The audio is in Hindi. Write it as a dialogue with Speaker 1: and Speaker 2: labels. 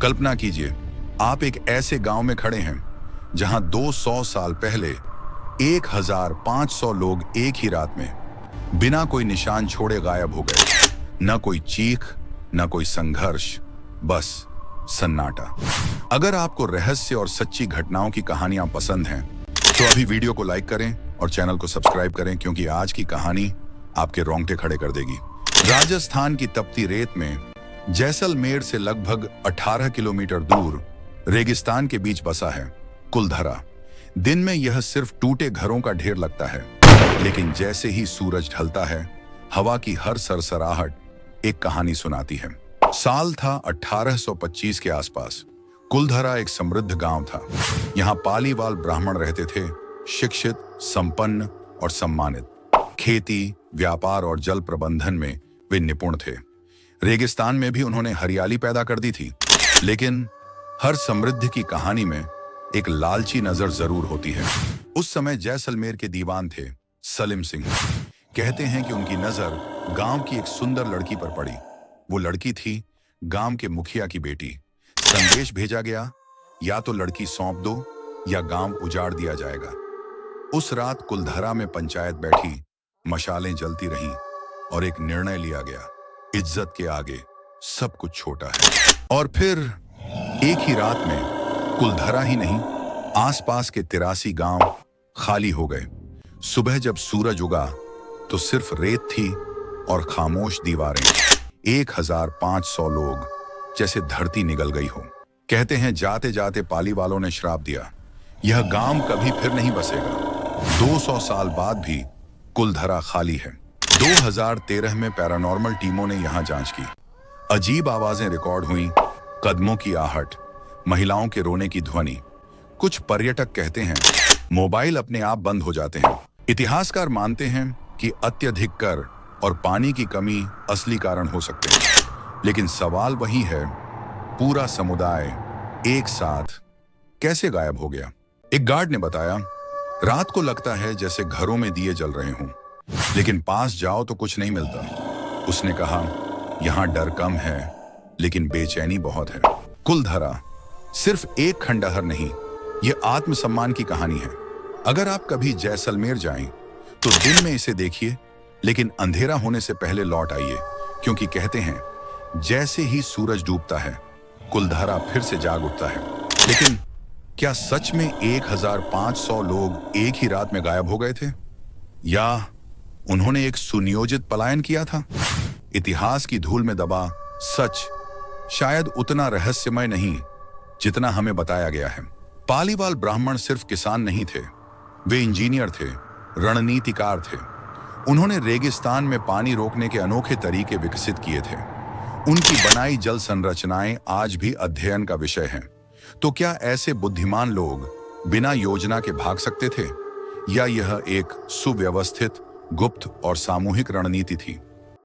Speaker 1: कल्पना कीजिए, आप एक ऐसे गांव में खड़े हैं जहां 200 साल पहले 1500 लोग एक ही रात में बिना कोई निशान छोड़े गायब हो गए। न कोई चीख, न कोई संघर्ष, बस सन्नाटा। अगर आपको रहस्य और सच्ची घटनाओं की कहानियां पसंद हैं, तो अभी वीडियो को लाइक करें और चैनल को सब्सक्राइब करें, क्योंकि आज की कहानी आपके रोंगटे खड़े कर देगी। राजस्थान की तपती रेत में जैसलमेर से लगभग 18 किलोमीटर दूर रेगिस्तान के बीच बसा है कुलधरा। दिन में यह सिर्फ टूटे घरों का ढेर लगता है, लेकिन जैसे ही सूरज ढलता है, हवा की हर सरसराहट एक कहानी सुनाती है। साल था 1825 के आसपास। कुलधरा एक समृद्ध गांव था। यहाँ पालीवाल ब्राह्मण रहते थे, शिक्षित, संपन्न और सम्मानित। खेती, व्यापार और जल प्रबंधन में वे निपुण थे। रेगिस्तान में भी उन्होंने हरियाली पैदा कर दी थी, लेकिन हर समृद्धि की कहानी में एक लालची नजर जरूर होती है। उस समय जैसलमेर के दीवान थे सलीम सिंह। कहते हैं कि उनकी नजर गांव की एक सुंदर लड़की पर पड़ी। वो लड़की थी गांव के मुखिया की बेटी। संदेश भेजा गया, या तो लड़की सौंप दो या गांव उजाड़ दिया जाएगा। उस रात कुलधरा में पंचायत बैठी, मशालें जलती रहीं और एक निर्णय लिया गया, इज्जत के आगे सब कुछ छोटा है। और फिर एक ही रात में कुलधरा ही नहीं, आसपास के 83 गांव खाली हो गए। सुबह जब सूरज उगा तो सिर्फ रेत थी और खामोश दीवारें। 1500 लोग, जैसे धरती निगल गई हो। कहते हैं जाते जाते पाली वालों ने श्राप दिया, यह गांव कभी फिर नहीं बसेगा। 200 साल बाद भी कुलधरा खाली है। 2013 में पैरानॉर्मल टीमों ने यहां जांच की। अजीब आवाजें रिकॉर्ड हुई, कदमों की आहट, महिलाओं के रोने की ध्वनि। कुछ पर्यटक कहते हैं मोबाइल अपने आप बंद हो जाते हैं। इतिहासकार मानते हैं कि अत्यधिक कर और पानी की कमी असली कारण हो सकते हैं। लेकिन सवाल वही है, पूरा समुदाय एक साथ कैसे गायब हो गया? एक गार्ड ने बताया, रात को लगता है जैसे घरों में दिए जल रहे हों, लेकिन पास जाओ तो कुछ नहीं मिलता। उसने कहा, यहां डर कम है लेकिन बेचैनी बहुत है। कुलधरा सिर्फ एक खंडहर नहीं, यह आत्मसम्मान की कहानी है। अगर आप कभी जैसलमेर जाएं, तो दिन में इसे देखिए, लेकिन अंधेरा होने से पहले लौट आइए, क्योंकि कहते हैं जैसे ही सूरज डूबता है, कुलधरा फिर से जाग उठता है। लेकिन क्या सच में 1500 लोग एक ही रात में गायब हो गए थे, या उन्होंने एक सुनियोजित पलायन किया था? इतिहास की धूल में दबा सच शायद उतना रहस्यमय नहीं जितना हमें बताया गया है। पालीवाल ब्राह्मण सिर्फ किसान नहीं थे, वे इंजीनियर थे, रणनीतिकार थे। उन्होंने रेगिस्तान में पानी रोकने के अनोखे तरीके विकसित किए थे। उनकी बनाई जल संरचनाएं आज भी अध्ययन का विषय हैं। तो क्या ऐसे बुद्धिमान लोग बिना योजना के भाग सकते थे, या यह एक सुव्यवस्थित, गुप्त और सामूहिक रणनीति थी?